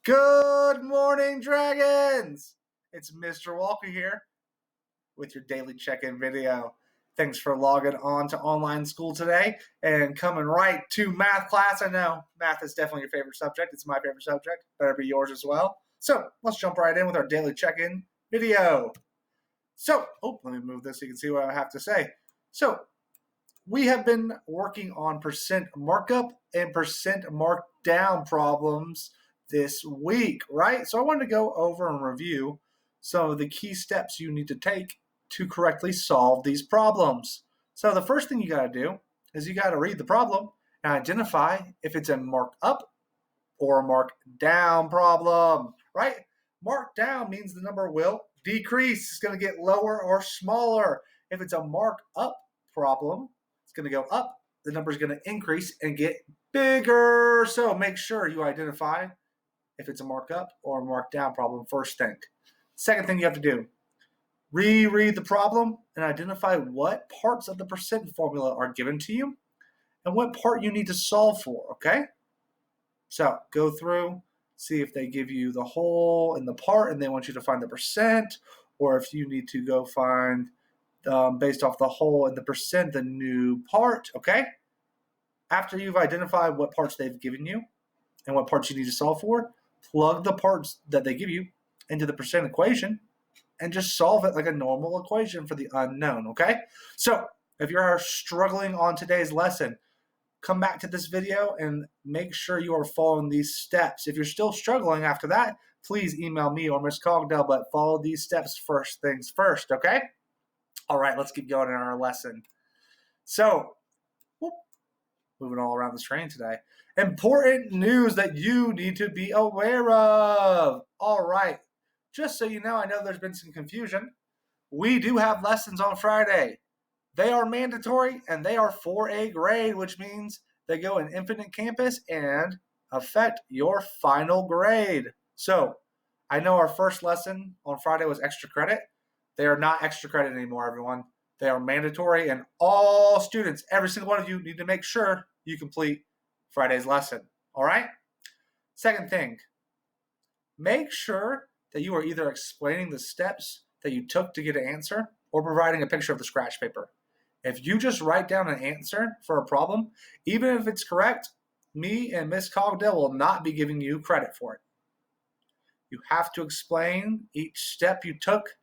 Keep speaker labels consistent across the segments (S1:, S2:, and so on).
S1: Good morning, Dragons! It's Mr. Walker here with your daily check-in video. Thanks for logging on to online school today and coming right to math class. I know math is definitely your favorite subject. It's my favorite subject. Better be yours as well. So let's jump right in with our daily check-in video. Let me move this so you can see what I have to say. We have been working on percent markup and percent markdown problems this week, right? So I wanted to go over and review some of the key steps you need to take to correctly solve these problems. So the first thing you got to do is you got to read the problem and identify if it's a markup or a markdown problem, right? Markdown means the number will decrease. It's going to get lower or smaller. If it's a markup problem, it's going to go up. The number is going to increase and get bigger. So make sure you identify if it's a markup or a markdown problem first thing. Second thing you have to do, reread the problem and identify what parts of the percent formula are given to you and what part you need to solve for, okay? So go through, see if they give you the whole and the part and they want you to find the percent, or if you need to go find, based off the whole and the percent, the new part, okay? After you've identified what parts they've given you and what parts you need to solve for, plug the parts that they give you into the percent equation and just solve it like a normal equation for the unknown, okay? So if you're struggling on today's lesson, come back to this video and make sure you are following these steps. If you're still struggling after that, please email me or Ms. Cogdell, but follow these steps first things first, okay? All right, let's get going in our lesson. So, moving all around the screen today. Important news that you need to be aware of. All right, just so you know, I know there's been some confusion. We do have lessons on Friday. They are mandatory and they are for a grade, which means they go in Infinite Campus and affect your final grade. So I know our first lesson on Friday was extra credit. They are not extra credit anymore, everyone. They are mandatory, and all students, every single one of you, need to make sure you complete Friday's lesson. All right? Second thing, make sure that you are either explaining the steps that you took to get an answer or providing a picture of the scratch paper. If you just write down an answer for a problem, even if it's correct, me and Miss Cogdell will not be giving you credit for it. You have to explain each step you took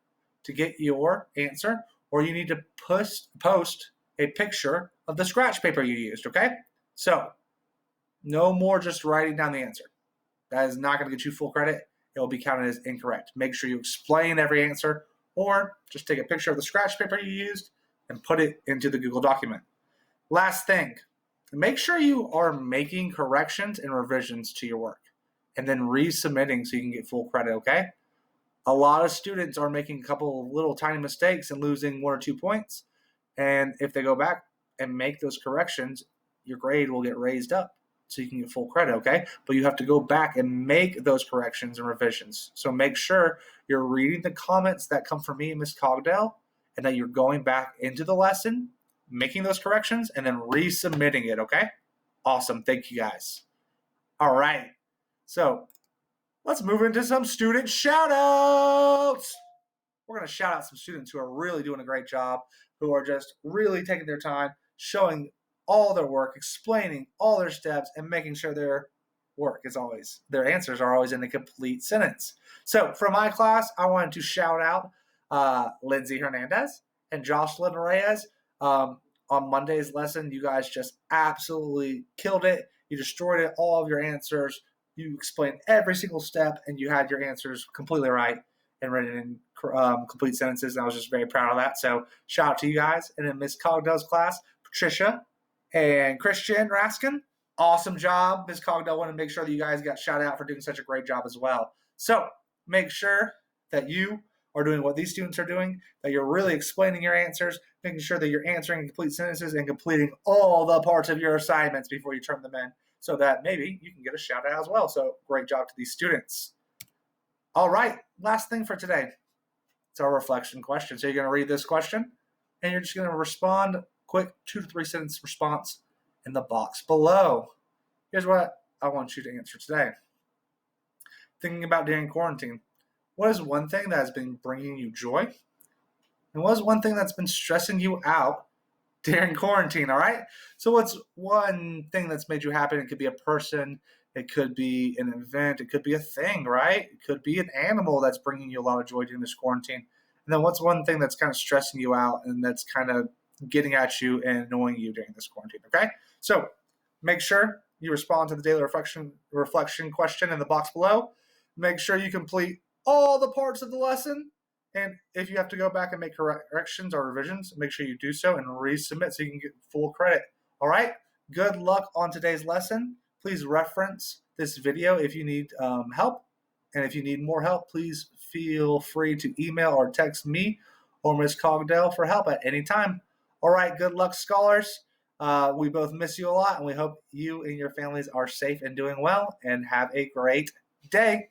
S1: to get your answer, or you need to post a picture of the scratch paper you used, okay? So, no more just writing down the answer. That is not going to get you full credit. It will be counted as incorrect. Make sure you explain every answer, or just take a picture of the scratch paper you used and put it into the Google document. Last thing, make sure you are making corrections and revisions to your work and then resubmitting so you can get full credit, okay? A lot of students are making a couple of little tiny mistakes and losing 1 or 2 points. And if they go back and make those corrections, your grade will get raised up so you can get full credit, okay? But you have to go back and make those corrections and revisions. So make sure you're reading the comments that come from me and Ms. Cogdell and that you're going back into the lesson, making those corrections, and then resubmitting it, okay? Awesome. Thank you, guys. All right. So let's move into some student shout-outs. We're going to shout out some students who are really doing a great job, who are just really taking their time, showing all their work, explaining all their steps, and making sure their answers are always in a complete sentence. So for my class, I wanted to shout out Lindsay Hernandez and Jocelyn Reyes. On Monday's lesson, you guys just absolutely killed it. You destroyed it, all of your answers. You explained every single step, and you had your answers completely right and written in complete sentences. And I was just very proud of that. So shout out to you guys. And in Ms. Cogdell's class, Patricia and Christian Raskin, awesome job. Ms. Cogdell wanted to make sure that you guys got shout out for doing such a great job as well. So make sure that you are doing what these students are doing, that you're really explaining your answers, making sure that you're answering in complete sentences and completing all the parts of your assignments before you turn them in, so that maybe you can get a shout out as well. So great job to these students. All right, last thing for today. It's our reflection question. So you're going to read this question, and you're just going to respond quick 2 to 3 sentence response in the box below. Here's what I want you to answer today. thinking about during quarantine. What is one thing that has been bringing you joy? And what is one thing that's been stressing you out during quarantine? All right. So, what's one thing that's made you happy? It could be a person, it could be an event, it could be a thing, right? It could be an animal that's bringing you a lot of joy during this quarantine. And then, what's one thing that's kind of stressing you out and that's kind of getting at you and annoying you during this quarantine? Okay. So, make sure you respond to the daily reflection question in the box below. Make sure you complete all the parts of the lesson. And if you have to go back and make corrections or revisions, make sure you do so and resubmit so you can get full credit. All right? Good luck on today's lesson. Please reference this video if you need help. And if you need more help, please feel free to email or text me or Ms. Cogdell for help at any time. All right, good luck, scholars. We both miss you a lot, and we hope you and your families are safe and doing well, and have a great day.